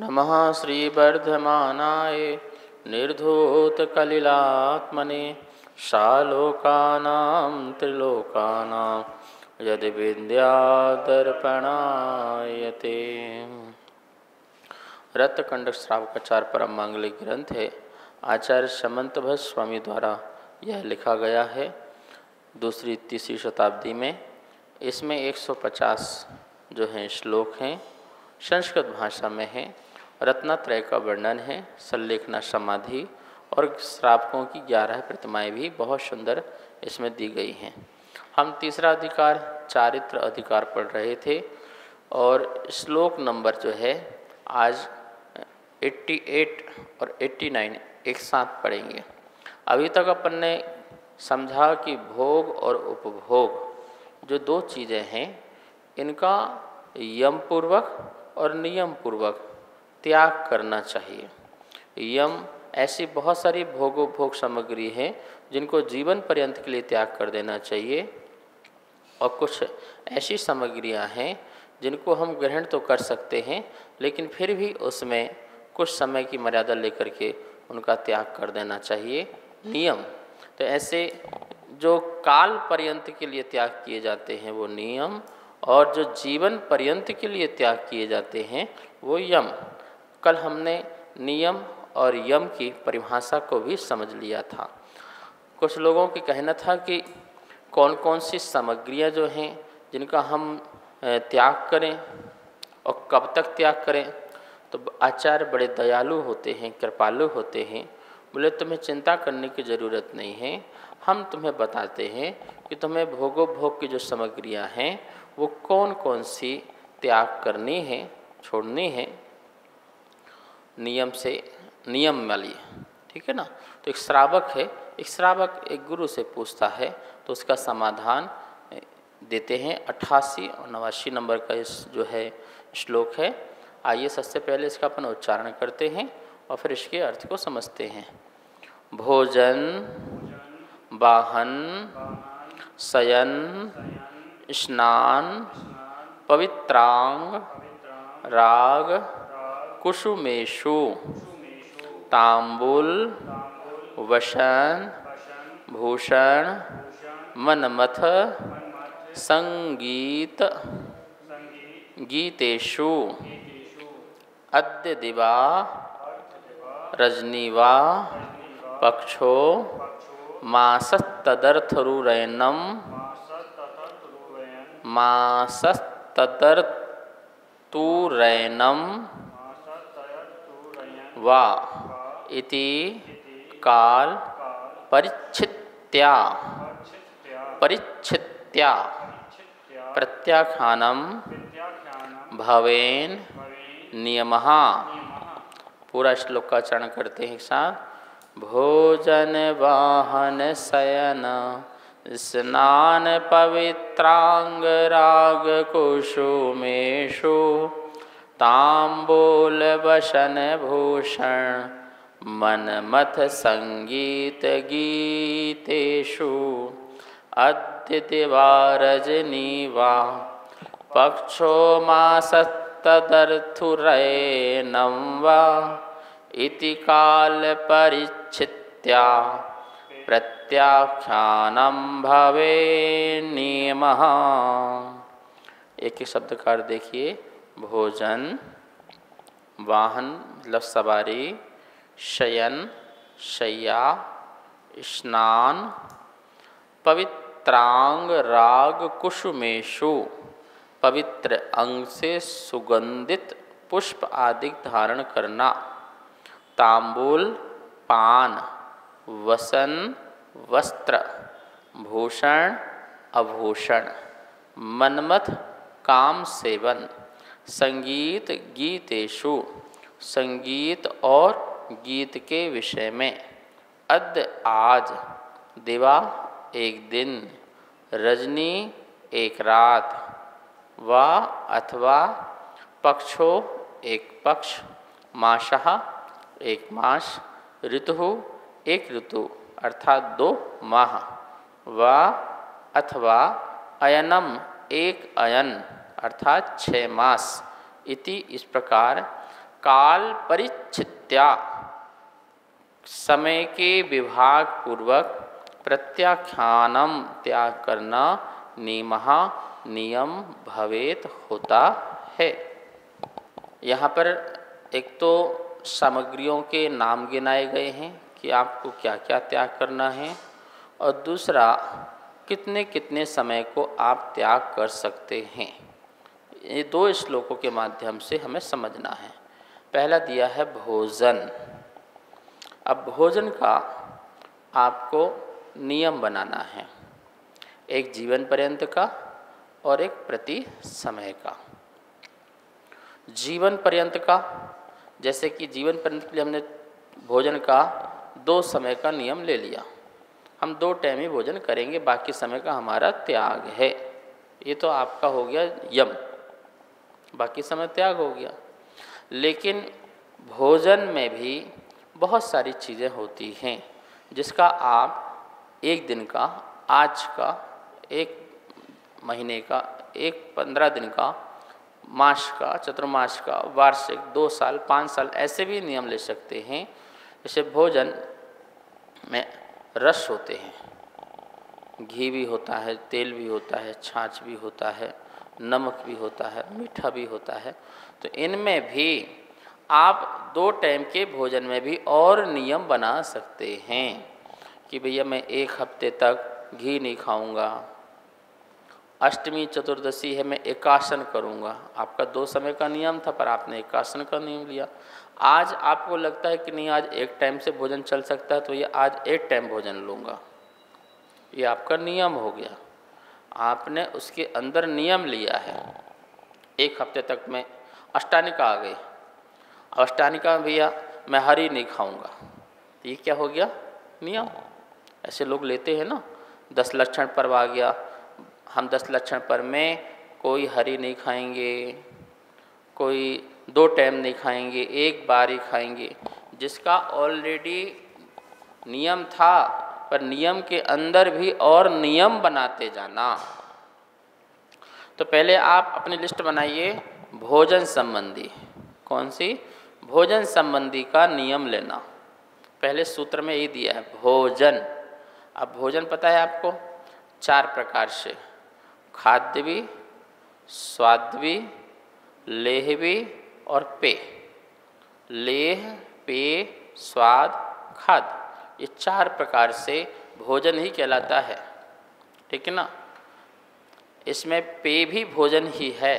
नमः श्रीवर्धमानाय निर्धूतकलिलात्मने शालोकानां त्रिलोकानां यदि विद्यादर्पणायते। रत्नकंड श्रावकाचार परम मांगलिक ग्रंथ है। आचार्य समंतभट्ट स्वामी द्वारा यह लिखा गया है दूसरी तीसरी शताब्दी में। इसमें 150 जो हैं श्लोक हैं, संस्कृत भाषा में हैं। रत्नत्रय का वर्णन है, संलेखना समाधि और श्रावकों की 11 प्रतिमाएं भी बहुत सुंदर इसमें दी गई हैं। हम तीसरा अधिकार चारित्र अधिकार पढ़ रहे थे और श्लोक नंबर जो है आज 88 और 89 एक साथ पढ़ेंगे। अभी तक अपन ने समझा कि भोग और उपभोग जो दो चीज़ें हैं, इनका यम पूर्वक और नियम पूर्वक त्याग करना चाहिए। यम ऐसी बहुत सारी भोगोपभोग सामग्री है जिनको जीवन पर्यंत के लिए त्याग कर देना चाहिए, और कुछ ऐसी सामग्रियां हैं जिनको हम ग्रहण तो कर सकते हैं लेकिन फिर भी उसमें कुछ समय की मर्यादा लेकर के उनका त्याग कर देना चाहिए, नियम। तो ऐसे जो काल पर्यंत के लिए त्याग किए जाते हैं वो नियम, और जो जीवन पर्यंत के लिए त्याग किए जाते हैं वो यम। कल हमने नियम और यम की परिभाषा को भी समझ लिया था। कुछ लोगों की कहना था कि कौन कौन सी सामग्रियां जो हैं जिनका हम त्याग करें और कब तक त्याग करें। तो आचार्य बड़े दयालु होते हैं, कृपालु होते हैं। बोले तुम्हें चिंता करने की ज़रूरत नहीं है, हम तुम्हें बताते हैं कि तुम्हें भोगोपभोग की जो सामग्रियां हैं वो कौन कौन सी त्याग करनी है, छोड़नी है नियम से, नियम वाली, ठीक है ना। तो एक श्रावक है, एक श्रावक एक गुरु से पूछता है तो उसका समाधान देते हैं। 88 और 89 नंबर का इस जो है श्लोक है। आइए सबसे पहले इसका अपन उच्चारण करते हैं और फिर इसके अर्थ को समझते हैं। भोजन, वाहन, शयन, स्नान, पवित्रांग, राग, कुसुमेषु, तांबूल, वसन, भूषण, मनमथ, संगीत, गीतेषु, अद्य दिवा, रजनीवा, पक्षो, मासस्तदर्थरुरैनम, मासस्तदर्थुरैनम वा इति काल परिच्छित्या प्रत्याख्यानम भवेन नियमः। पूरा श्लोक का उच्चारण करते हैं एक साथ। भोजन, वाहन, शयन, स्नान, पवित्रांग, राग, कुसुमेषु, तांबूल, वसन, भूषण, मनमथ, संगीत, गीतेषु, अद्य दिवा, रजनीवा, पक्षो, मासस्तदर्थुरैनम वा इति काल परिच्छित्या प्रत्याख्यानम भवे नियमः। एक एक शब्द का अर्थ देखिए। भोजन, वाहन मतलब सवारी, शयन शय्या, स्नान, पवित्रांग, राग, कुसुमेषु पवित्र अंग से सुगंधित पुष्प आदि धारण करना, तांबूल पान, वसन वस्त्र, भूषण आभूषण, मनमथ काम सेवन, संगीत गीतेषु संगीत और गीत के विषय में, अद्य आज, दिवा एक दिन, रजनी एक रात, वा अथवा, पक्षो एक पक्ष, मासः एक मास, ऋतु एक ऋतु अर्थात 2 माह, वा अथवा अयनम एक अयन अर्थात 6 मास, इति इस प्रकार काल परिच्छित्या, समय के विभाग पूर्वक प्रत्याख्यानम त्याग करना नियमः नियम भवेत होता है। यहाँ पर एक तो सामग्रियों के नाम गिनाए गए हैं कि आपको क्या क्या त्याग करना है, और दूसरा कितने कितने समय को आप त्याग कर सकते हैं। ये दो श्लोकों के माध्यम से हमें समझना है। पहला दिया है भोजन। अब भोजन का आपको नियम बनाना है, एक जीवन पर्यंत का और एक प्रति समय का। जीवन पर्यंत का, जैसे कि जीवन पर्यंत के लिए हमने भोजन का 2 समय का नियम ले लिया, हम 2 टाइम ही भोजन करेंगे, बाकी समय का हमारा त्याग है। ये तो आपका हो गया यम, बाकी समय त्याग हो गया। लेकिन भोजन में भी बहुत सारी चीज़ें होती हैं जिसका आप 1 दिन का, आज का, 1 महीने का, 15 दिन का, मास का, चतुर्मास का, वार्षिक, 2 साल, 5 साल, ऐसे भी नियम ले सकते हैं। जैसे भोजन में रस होते हैं, घी भी होता है, तेल भी होता है, छाछ भी होता है, नमक भी होता है, मीठा भी होता है। तो इनमें भी आप 2 टाइम के भोजन में भी और नियम बना सकते हैं कि भैया मैं 1 हफ्ते तक घी नहीं खाऊंगा, अष्टमी चतुर्दशी है मैं एकासन करूंगा। आपका 2 समय का नियम था, पर आपने एकासन का नियम लिया। आज आपको लगता है कि नहीं, आज 1 टाइम से भोजन चल सकता है, तो ये आज 1 टाइम भोजन लूँगा, ये आपका नियम हो गया। आपने उसके अंदर नियम लिया है। 1 हफ्ते तक मैं अष्टानिका आ गई, अष्टानिका भैया मैं हरी नहीं खाऊंगा, ये क्या हो गया? नियम। ऐसे लोग लेते हैं ना, 10 लक्षण पर्व आ गया, हम 10 लक्षण पर्व में कोई हरी नहीं खाएंगे, कोई 2 टाइम नहीं खाएंगे, 1 बार ही खाएंगे, जिसका ऑलरेडी नियम था। पर नियम के अंदर भी और नियम बनाते जाना। तो पहले आप अपनी लिस्ट बनाइए भोजन संबंधी। कौन सी? भोजन संबंधी का नियम लेना। पहले सूत्र में ये दिया है भोजन। अब भोजन पता है आपको 4 प्रकार से, खाद्य भी, स्वाद भी, लेह भी और पेय। लेह, पेय, स्वाद, खाद्य, ये 4 प्रकार से भोजन ही कहलाता है। ठीक है ना? इसमें पेय भी भोजन ही है,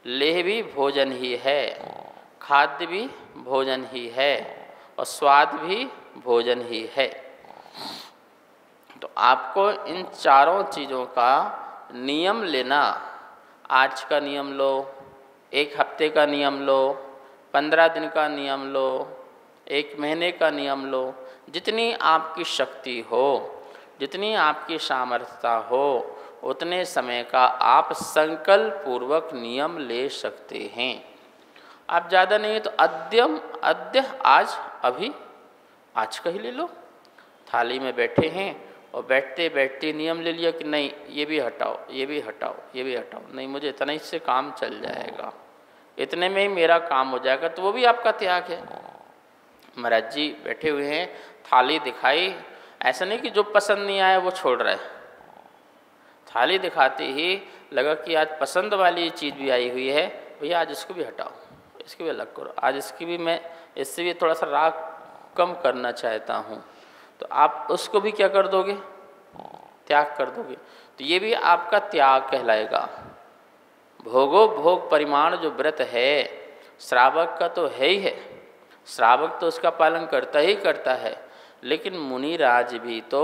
लेह भी भोजन ही है, खाद्य भी भोजन ही है और स्वाद भी भोजन ही है। तो आपको इन चारों चीज़ों का नियम लेना। आज का नियम लो, 1 हफ्ते का नियम लो, 15 दिन का नियम लो, 1 महीने का नियम लो। जितनी आपकी शक्ति हो, जितनी आपकी सामर्थ्यता हो, उतने समय का आप संकल्प पूर्वक नियम ले सकते हैं। आप ज़्यादा नहीं है तो अद्य आज, अभी आज का ही ले लो। थाली में बैठे हैं और बैठते बैठते नियम ले लिया कि नहीं ये भी हटाओ, ये भी हटाओ, ये भी हटाओ, नहीं मुझे इतना इससे काम चल जाएगा, इतने में ही मेरा काम हो जाएगा, तो वो भी आपका त्याग है। महाराज जी बैठे हुए हैं, थाली दिखाई, ऐसा नहीं कि जो पसंद नहीं आया वो छोड़ रहे, थाली दिखाते ही लगा कि आज पसंद वाली चीज़ भी आई हुई है, भैया आज इसको भी हटाओ, इसको भी अलग करो, आज इसकी भी मैं इससे भी थोड़ा सा राग कम करना चाहता हूँ, तो आप उसको भी क्या कर दोगे? त्याग कर दोगे। तो ये भी आपका त्याग कहलाएगा। भोगो भोग परिमाण जो व्रत है श्रावक का तो है ही है, श्रावक तो उसका पालन करता ही करता है, लेकिन मुनिराज भी तो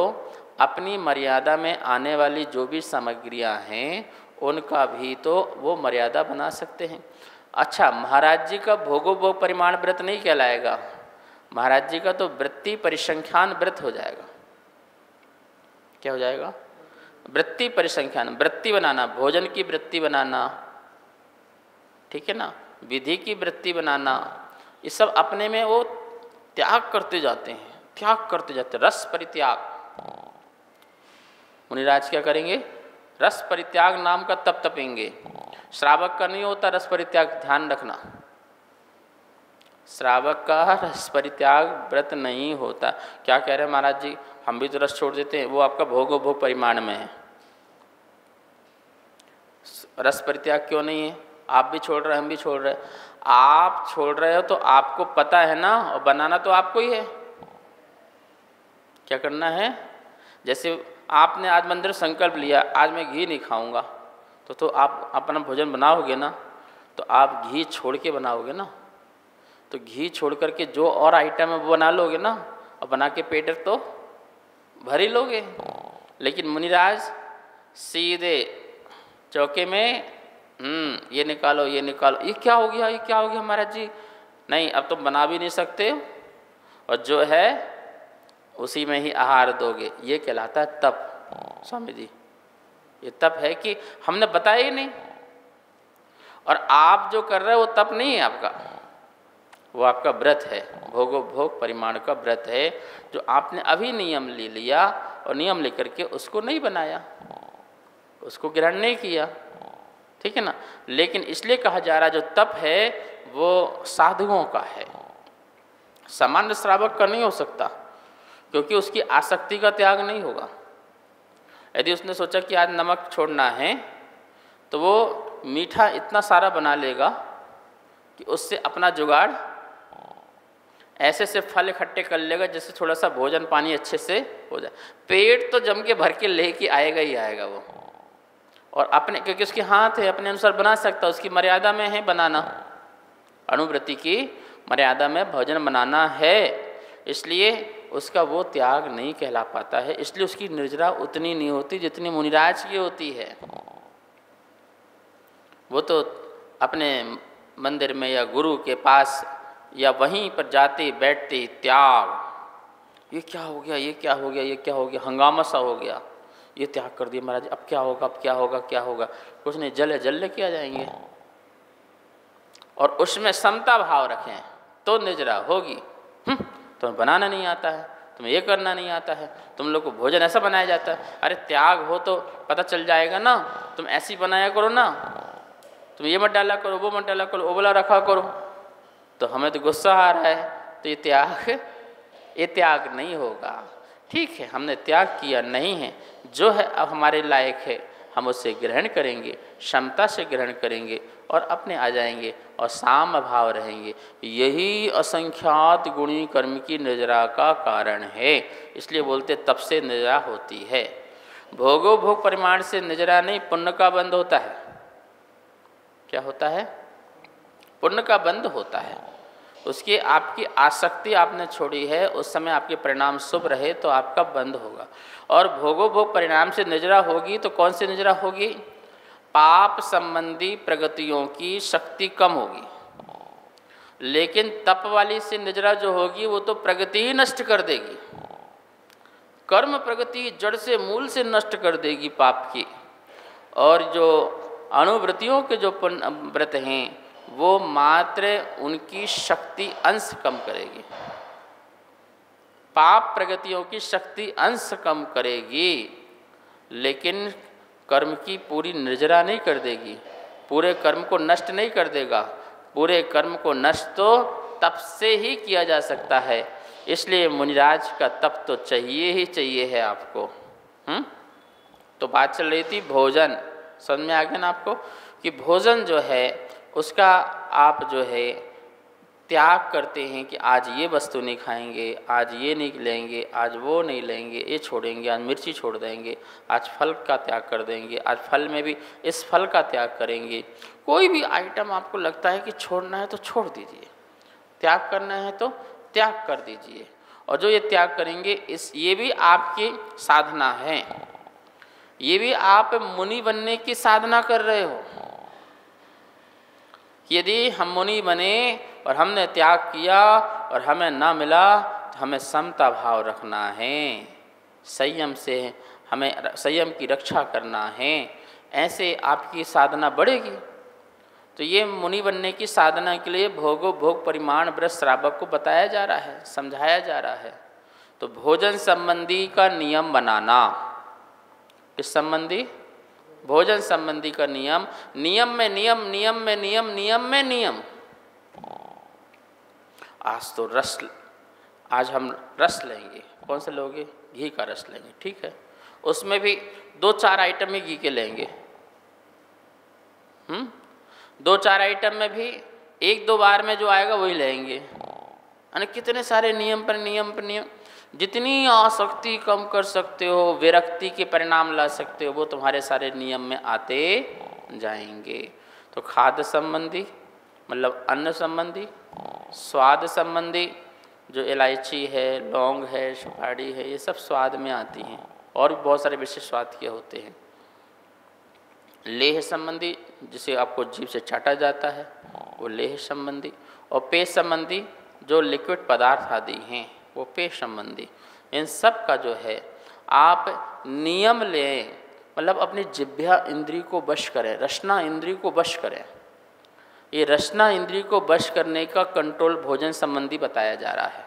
अपनी मर्यादा में आने वाली जो भी सामग्रियां हैं उनका भी तो वो मर्यादा बना सकते हैं। अच्छा, महाराज जी का भोगो भोग परिमाण व्रत नहीं कहलाएगा, महाराज जी का तो वृत्ति परिसंख्यान व्रत हो जाएगा। क्या हो जाएगा? वृत्ति परिसंख्यान, वृत्ति बनाना, भोजन की वृत्ति बनाना, ठीक है ना, विधि की वृत्ति बनाना, ये सब अपने में वो त्याग करते जाते हैं, त्याग करते जाते हैं। रस परित्याग, मुनिराज क्या करेंगे? रस परित्याग नाम का तप तपेंगे। श्रावक का नहीं होता रस परित्याग, ध्यान रखना। श्रावक का रस परित्याग व्रत नहीं होता। क्या कह रहे हैं महाराज जी? हम भी तो रस छोड़ देते हैं, वो आपका भोग परिमाण में है। रस परित्याग क्यों नहीं है? आप भी छोड़ रहे हैं, हम भी छोड़ रहे हैं। आप छोड़ रहे हो तो आपको पता है ना, और बनाना तो आपको ही है। क्या करना है? जैसे आपने आज मंदिर संकल्प लिया, आज मैं घी नहीं खाऊंगा, तो आप अपना भोजन बनाओगे ना, तो आप घी छोड़ के बनाओगे ना। तो घी छोड़ करके जो और आइटम है वो बना लोगे ना, और बना के पेट तो भर ही लोगे। लेकिन मुनिराज सीधे चौके में ये निकालो, ये निकालो, ये क्या हो गया, ये क्या हो गया महाराज जी? नहीं, अब तो बना भी नहीं सकते, और जो है उसी में ही आहार दोगे। ये कहलाता है तप। स्वामी जी, ये तप है कि हमने बताया ही नहीं, और आप जो कर रहे हो वो तप नहीं है आपका, वो आपका व्रत है, भोग परिमाण का व्रत है, जो आपने अभी नियम ले लिया और नियम लेकर के उसको नहीं बनाया, उसको ग्रहण नहीं किया, ठीक है ना। लेकिन इसलिए कहा जा रहा जो तप है वो साधुओं का है, सामान्य श्रावक का नहीं हो सकता, क्योंकि उसकी आसक्ति का त्याग नहीं होगा। यदि उसने सोचा कि आज नमक छोड़ना है, तो वो मीठा इतना सारा बना लेगा कि उससे अपना जुगाड़ ऐसे से फल इकट्ठे कर लेगा जिससे थोड़ा सा भोजन पानी अच्छे से हो जाए। पेट तो जम के भर के लेके आएगा ही आएगा वो, और अपने, क्योंकि उसके हाथ है, अपने अनुसार बना सकता, उसकी मर्यादा में है बनाना, अनुव्रति की मर्यादा में भोजन बनाना है, इसलिए उसका वो त्याग नहीं कहला पाता है। इसलिए उसकी निर्जरा उतनी नहीं होती जितनी मुनिराज की होती है। वो तो अपने मंदिर में या गुरु के पास या वहीं पर जाते बैठते त्याग, ये क्या हो गया, ये क्या हो गया, ये क्या हो गया, हंगामा सा हो गया, ये त्याग कर दिया महाराज, अब क्या होगा, अब क्या होगा, क्या होगा? कुछ नहीं, जल लेके आ जाएंगे। और उसमें समता भाव रखें तो निर्जरा होगी। तुम्हें बनाना नहीं आता है, तुम्हें ये करना नहीं आता है, तुम लोग को भोजन ऐसा बनाया जाता है, अरे त्याग हो तो पता चल जाएगा ना, तुम ऐसी बनाया करो ना, तुम ये मत डाला करो, वो मत डाला करो, ओबला रखा करो। तो हमें तो गुस्सा आ रहा है, तो ये त्याग नहीं होगा। ठीक है, हमने त्याग किया नहीं है, जो है अब हमारे लायक है हम उससे ग्रहण करेंगे, क्षमता से ग्रहण करेंगे और अपने आ जाएंगे और साम भाव रहेंगे। यही असंख्यात गुणी कर्म की निर्जरा का कारण है। इसलिए बोलते तप से निर्जरा होती है। भोग परिमाण से निर्जरा नहीं, पुण्य का बंध होता है। क्या होता है? पुण्य का बंध होता है। उसकी आपकी आसक्ति आपने छोड़ी है, उस समय आपके परिणाम शुभ रहे तो आपका बंध होगा। और भोग परिणाम से निजरा होगी तो कौन सी निजरा होगी? पाप संबंधी प्रगतियों की शक्ति कम होगी। लेकिन तप वाली से निजरा जो होगी वो तो प्रगति ही नष्ट कर देगी, कर्म प्रगति जड़ से मूल से नष्ट कर देगी पाप की। और जो अनुव्रतियों के जो व्रत हैं वो मात्र उनकी शक्ति अंश कम करेगी, पाप प्रगतियों की शक्ति अंश कम करेगी, लेकिन कर्म की पूरी निर्जरा नहीं कर देगी, पूरे कर्म को नष्ट नहीं कर देगा। पूरे कर्म को नष्ट तो तप से ही किया जा सकता है। इसलिए मुनिराज का तप तो चाहिए ही चाहिए है आपको। तो बात चल रही थी भोजन, समझ में आ गया ना आपको कि भोजन जो है उसका आप जो है त्याग करते हैं कि आज ये वस्तु नहीं खाएंगे, आज ये नहीं लेंगे, आज वो नहीं लेंगे, ये छोड़ेंगे, आज मिर्ची छोड़ देंगे, आज फल का त्याग कर देंगे, आज फल में भी इस फल का त्याग करेंगे। कोई भी आइटम आपको लगता है कि छोड़ना है तो छोड़ दीजिए, त्याग करना है तो त्याग कर दीजिए। और जो ये त्याग करेंगे ये भी आपकी साधना है, ये भी आप मुनि बनने की साधना कर रहे हो। यदि हम मुनि बने और हमने त्याग किया और हमें ना मिला तो हमें समता भाव रखना है, संयम से हमें संयम की रक्षा करना है, ऐसे आपकी साधना बढ़ेगी। तो ये मुनि बनने की साधना के लिए भोग परिमाण व्रत श्रावक को बताया जा रहा है, समझाया जा रहा है। तो भोजन संबंधी का नियम बनाना, किस संबंधी? भोजन संबंधी का नियम, नियम में नियम, नियम में नियम, नियम में नियम। आज हम रस लेंगे। कौन सा लोगे? घी का रस लेंगे, ठीक है। उसमें भी 2-4 आइटम ही घी के लेंगे। 2-4 आइटम में भी 1-2 बार में जो आएगा वही लेंगे। यानी कितने सारे नियम पर नियम। जितनी आसक्ति कम कर सकते हो, विरक्ति के परिणाम ला सकते हो, वो तुम्हारे सारे नियम में आते जाएंगे। तो खाद्य संबंधी मतलब अन्न संबंधी, स्वाद संबंधी जो इलायची है, लौंग है, सुपारी है, ये सब स्वाद में आती हैं और भी बहुत सारे विशेष स्वाद के होते हैं। लेह संबंधी जिसे आपको जीभ से चाटा जाता है वो लेह संबंधी, और पेय संबंधी जो लिक्विड पदार्थ आदि हैं वो पेय संबंधी। इन सब का जो है आप नियम लें, मतलब अपनी जिह्वा इंद्री को वश करें, रसना इंद्री को वश करें। ये रसना इंद्री को वश करने का कंट्रोल भोजन संबंधी बताया जा रहा है।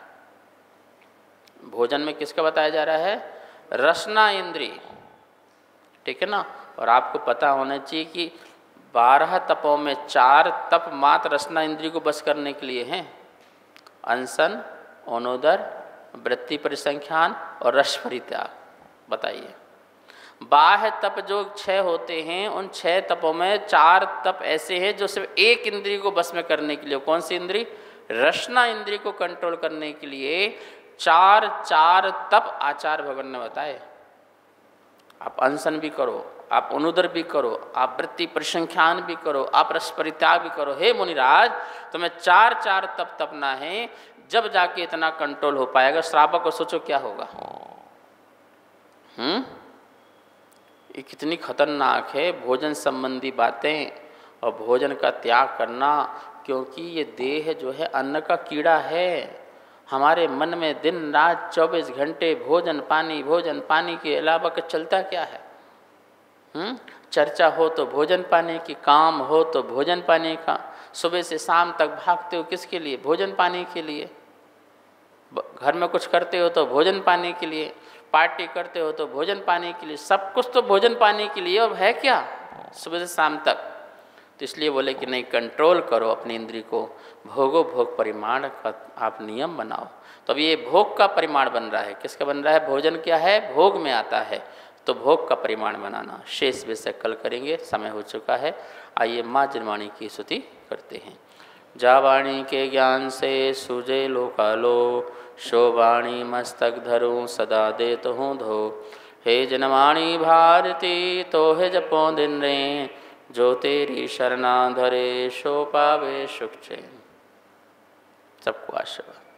भोजन में किसका बताया जा रहा है? रसना इंद्री, ठीक है ना। और आपको पता होना चाहिए कि 12 तपों में 4 तप मात्र रसना इंद्री को बस करने के लिए हैं। अनशन, अनोदर, वृत्ति परिसंख्यान और रस परित्याग। बताइए, बाह्य तप जो 6 होते हैं, उन 6 तपों में 4 तप ऐसे हैं जो सिर्फ एक इंद्री को बस में करने के लिए। कौन सी इंद्री? रसना इंद्री को कंट्रोल करने के लिए 4 तप आचार्य भगवान ने बताए। आप अनशन भी करो, आप अनुदर भी करो, आप वृत्ति परिसंख्यान भी करो, आप रस परित्याग भी करो। हे मुनिराज, तुम्हें 4 तप तपना है, जब जाके इतना कंट्रोल हो पाएगा। श्रावक को सोचो क्या होगा। ये कितनी खतरनाक है भोजन संबंधी बातें और भोजन का त्याग करना, क्योंकि ये देह जो है अन्न का कीड़ा है। हमारे मन में दिन रात 24 घंटे भोजन पानी के अलावा कुछ चलता क्या है? चर्चा हो तो भोजन पानी की, काम हो तो भोजन पानी का। सुबह से शाम तक भागते हो किसके लिए? भोजन पानी के लिए। घर में कुछ करते हो तो भोजन पानी के लिए, पार्टी करते हो तो भोजन पानी के लिए, सब कुछ तो भोजन पानी के लिए। अब है क्या सुबह से शाम तक? तो इसलिए बोले कि नहीं, कंट्रोल करो अपनी इंद्री को, भोगो भोग परिमाण का आप नियम बनाओ। तो अब ये भोग का परिमाण बन रहा है। किसका बन रहा है? भोजन क्या है? भोग में आता है, तो भोग का परिमाण बनाना। शेष विषय कल करेंगे, समय हो चुका है। आइए माँ जनवाणी की स्तुति करते हैं। जा वाणी के ज्ञान से सूझे लोकालो, शो वाणी मस्तक धरूं सदा देत हूँ धो। हे जनवाणी भारती तो है जपो दिन रे, जो तेरी शरणा धरे सो पावे सुख चैन। सबको आशीर्वाद।